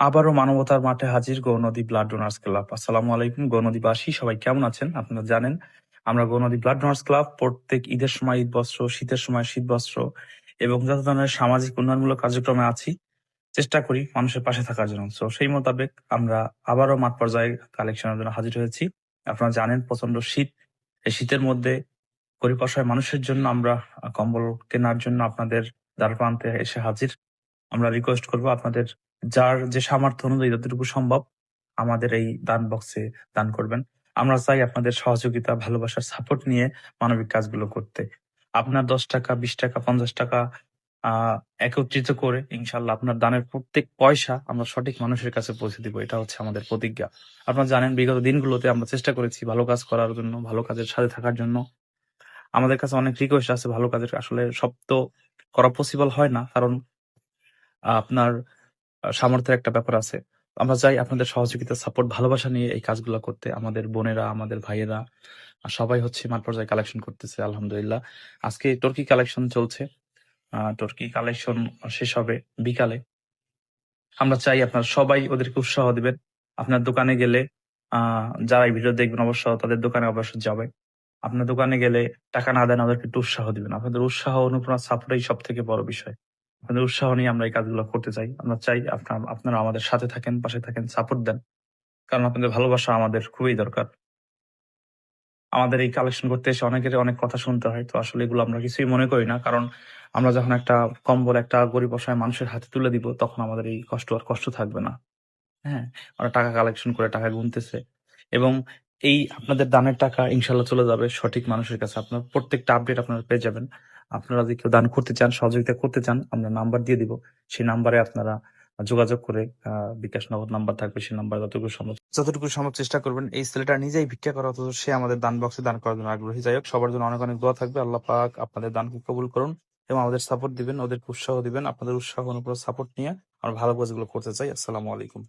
আবারও মানবতার মাঠে হাজির গৌনদী ব্লাড ডোনার্স ক্লাব। আসসালামু আলাইকুম গৌনদীবাসী, সবাই কেমন আছেন? আপনারা জানেন আমরা গৌনদী ব্লাড ডোনার্স ক্লাব প্রত্যেক ঈদের সময় ঈদ বস্ত্র, শীতের সময় শীত বস্ত্র এবং যত ধরনের সামাজিক উন্নয়নমূলক কার্যক্রমে আছি, চেষ্টা করি মানুষের পাশে থাকার জন্য। সো সেই মোতাবেক আমরা আবারও মাঠ পর্যায়ে কালেকশনের জন্য হাজির হয়েছি। আপনারা জানেন প্রচন্ড শীত, এই শীতের মধ্যে গরিব অসহায় মানুষের জন্য আমরা কম্বল কেনার জন্য আপনাদের দ্বারপ্রান্তে এসে হাজির। আমরা রিকোয়েস্ট করব আপনাদের যার যে সামর্থ্য অনুযায়ী যতটুকু সম্ভব আমাদের এই দান বক্সে দান করবেন। আমরা চাই আপনাদের সহযোগিতা, ভালোবাসার সাপোর্ট নিয়ে মানবিক কাজগুলো করতে। আপনার 10 টাকা, 20 টাকা, 50 টাকা একত্রিত করে ইনশাল্লাহ আপনার দানের প্রত্যেক পয়সা আমরা সঠিক মানুষের কাছে পৌঁছে দিব। এটা হচ্ছে আমাদের প্রতিজ্ঞা। আপনারা জানেন বিগত দিনগুলোতে আমরা চেষ্টা করেছি ভালো কাজ করার জন্য, ভালো কাজের সাথে থাকার জন্য। আমাদের কাছে অনেক রিকোয়েস্ট আছে ভালো কাজের, আসলে সব তো করা পসিবল হয় না, কারণ আপনার সামর্থ্যের একটা ব্যাপার আছে। আমরা চাই আপনাদের সহযোগিতা, সাপোর্ট, ভালোবাসা নিয়ে এই কাজগুলো করতে। আমাদের বোনেরা, আমাদের ভাইয়েরা সবাই হচ্ছে মাঠ পর্যায়ে কালেকশন করতেছে আলহামদুলিল্লাহ। আজকে টর্কি কালেকশন চলছে। টর্কি কালেকশন শেষ হবে বিকালে। আমরা চাই আপনারা সবাই ওদেরকে উৎসাহ দিবেন। আপনার দোকানে গেলে যারা এই ভিডিও দেখবেন অবশ্য তাদের দোকানে অবশ্যই যাবে। আপনার দোকানে গেলে টাকা না দেন, ওদেরকে একটু উৎসাহ দিবেন। আপনাদের উৎসাহ, অনুপ্রেরণা, সাপোর্টই সব থেকে বড় বিষয়। আপনাদের উৎসাহ নিয়ে আমরা এই কাজগুলো করতে চাই। আমরা চাই আপনারা আমাদের সাথে থাকেন, পাশে থাকেন, সাপোর্ট দেন। কারণ আপনাদের ভালোবাসা আমাদের খুবই দরকার। আমাদের এই কালেকশন করতে এসে অনেকেরই অনেক কথা শুনতে হয়। তো আসলে এগুলো আমরা কিছুই মনে করি না। কারণ আমরা যখন একটা কম্বল একটা গরিব অসহায় মানুষের হাতে তুলে দিব, তখন আমাদের এই কষ্ট থাকবে না। হ্যাঁ? ওরা টাকা কালেকশন করে টাকা গুনতেছে এবং এই আপনাদের দানের টাকা ইনশাল্লাহ চলে যাবে সঠিক মানুষের কাছে। আপনার প্রত্যেকটা আপডেট আপনারা পেয়ে যাবেন। আপনারা যদি কেউ দান করতে চান, সহযোগিতা করতে চান, আমরা নাম্বার দিয়ে দিব। সেই নাম্বারে আপনারা যোগাযোগ করে বিকাশ নগদ নাম্বার থাকবে, সেই নাম্বারে যতটুকু সম্ভব চেষ্টা করবেন। এই ছেলেটা নিজেই ভিক্ষা করা, অথচ সে আমাদের দান বক্সে দান করার জন্য আগ্রহী। যাই হোক, সবার জন্য অনেক অনেক দোয়া থাকবে। আল্লাহ পাক আপনাদের দানকে কবুল করুন এবং আমাদের সাপোর্ট দিবেন, ওদেরকে উৎসাহ দিবেন। আপনাদের উৎসাহ অনুপ্রেরণা সাপোর্ট নিয়ে আমরা ভালো কাজগুলো করতে চাই। আসসালামু আলাইকুম।